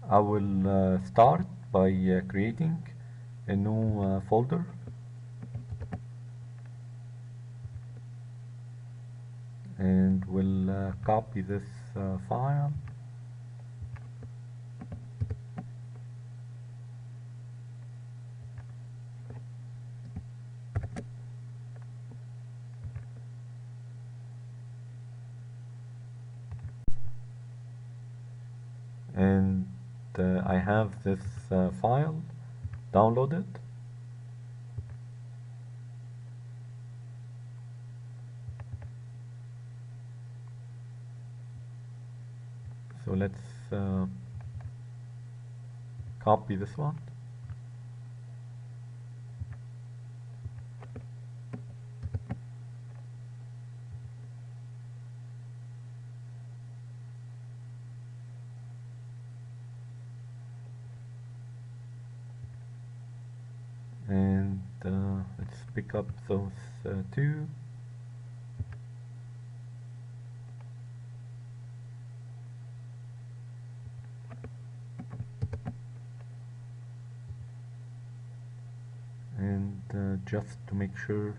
I will start by creating a new folder, and we'll copy this file, and I have this file downloaded. So let's copy this one, and let's pick up those two, and just to make sure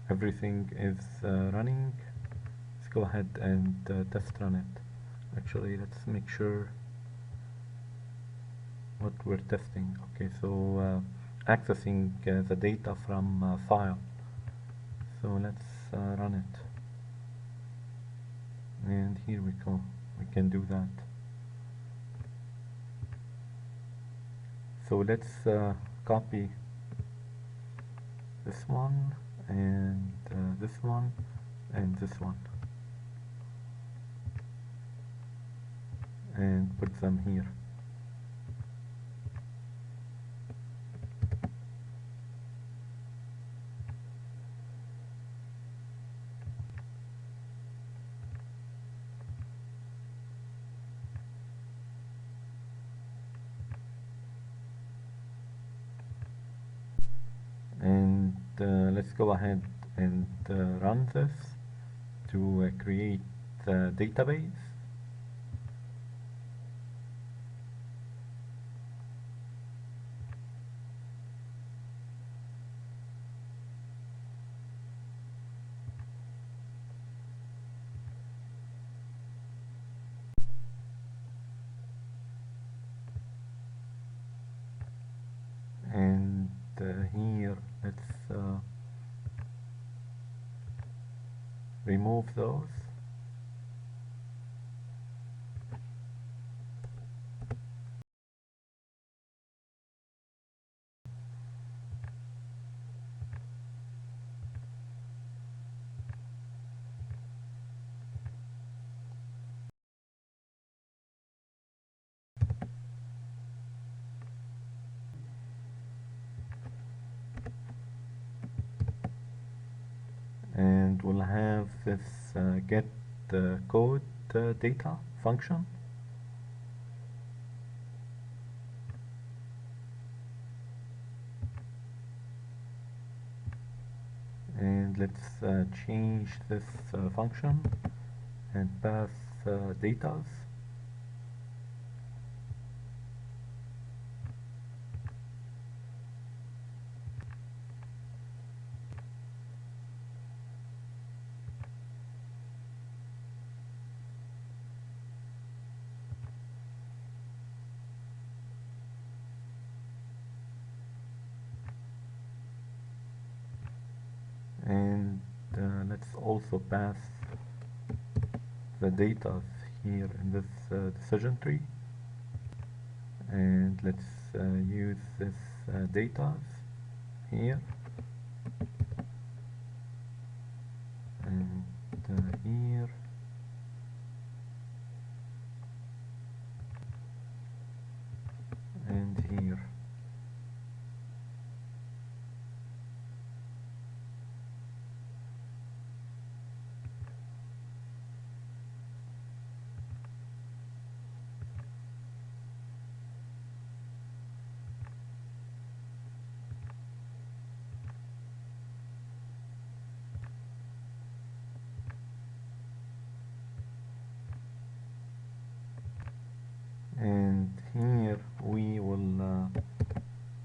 everything is running, let's go ahead and test run it. Actually, let's make sure what we're testing. Okay, so accessing the data from file. So let's run it, and here we go. We can do that. So let's copy this one, and this one, and this one, and put them here. And let's go ahead and run this to create the database. And here let's remove those, and we'll have this get code data function, and let's change this function and pass datas, and let's also pass the data here in this decision tree, and let's use this data here, and here, and here.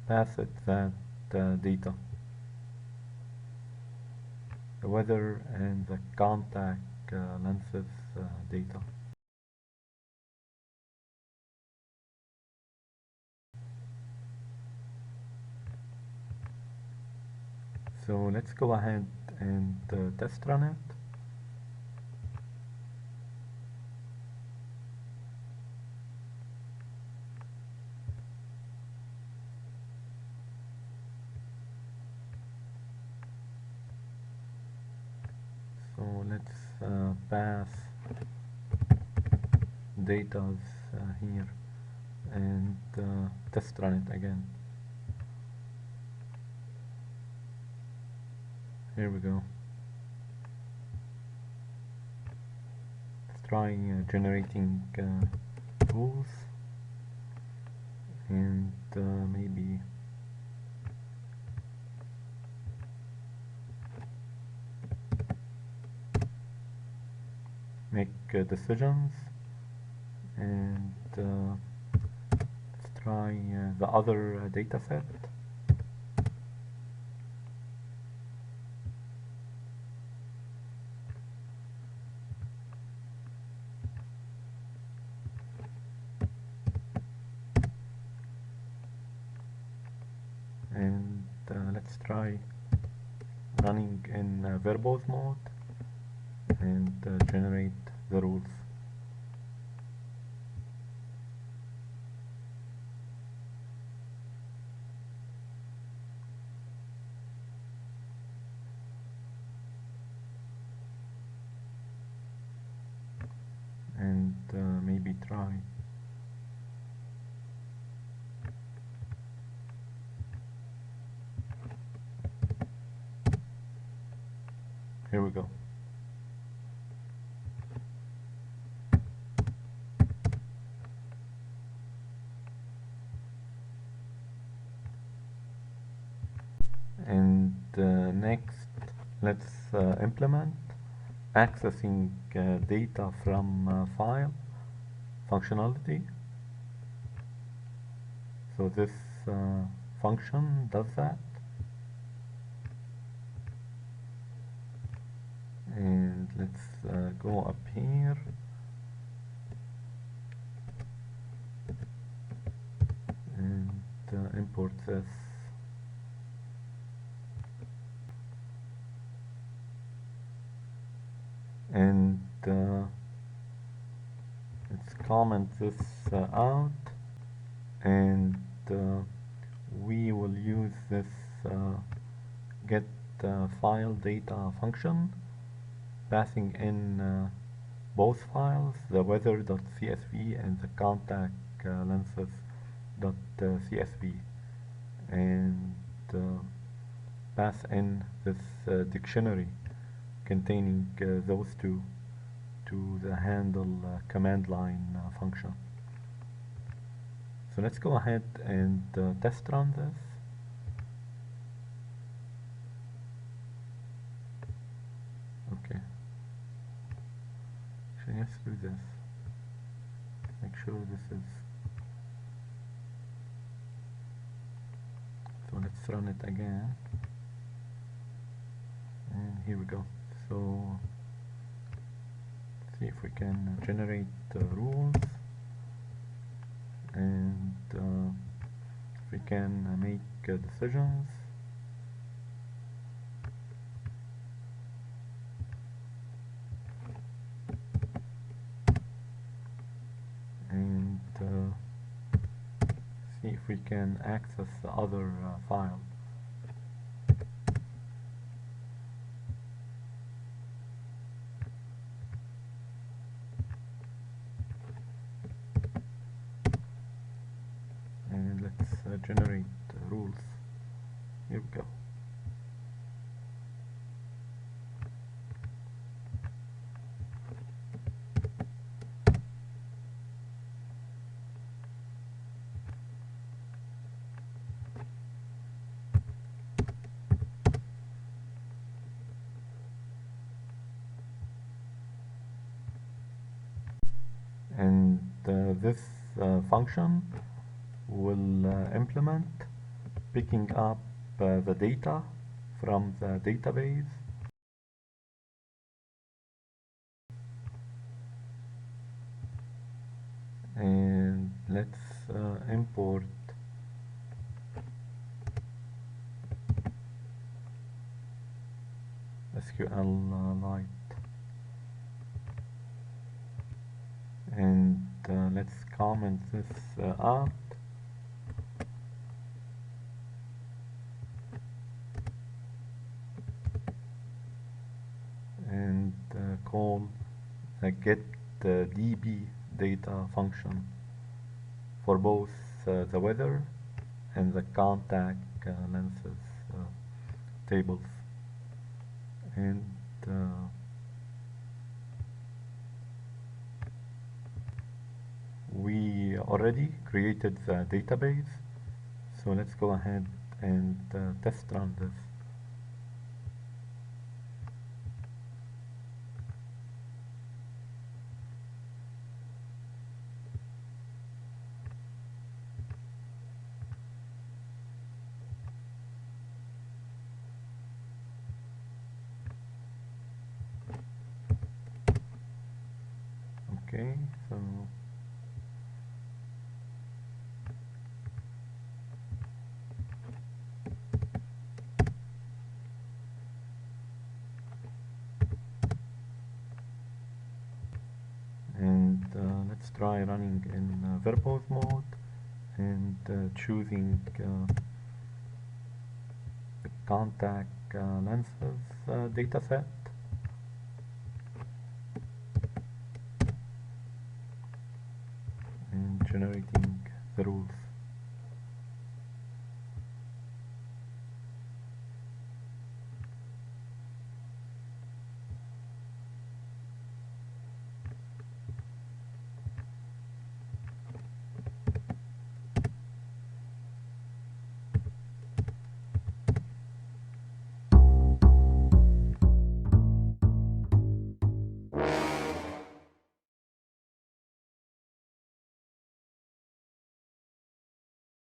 pass it that data, the weather and the contact lenses data. So let's go ahead and test run it. So let's pass datas here and test run it again. Here we go. Let's try generating rules and maybe make decisions, and let's try the other data set. And let's try running in verbose mode and generate the rules. And maybe try here we go. And next, let's implement accessing data from file functionality. So this function does that. And let's go up here and import this. And let's comment this out, and we will use this get file data function, passing in both files, the weather.csv and the contact lenses.csv, and pass in this dictionary containing those two to the handle command line function. So let's go ahead and test run this. Okay. Actually, let's do this. Make sure this is. So let's run it again. And here we go. So see if we can generate rules, and if we can make decisions. And see if we can access the other file. And let's generate rules. Here we go. And this function will implement picking up the data from the database, and let's import SQLite, and let's comment this out, and call the get DB data function for both the weather and the contact lenses tables. And we already created the database, so let's go ahead and test run this. Okay, so and let's try running in verbose mode and choosing the contact lenses dataset, and generating the rules.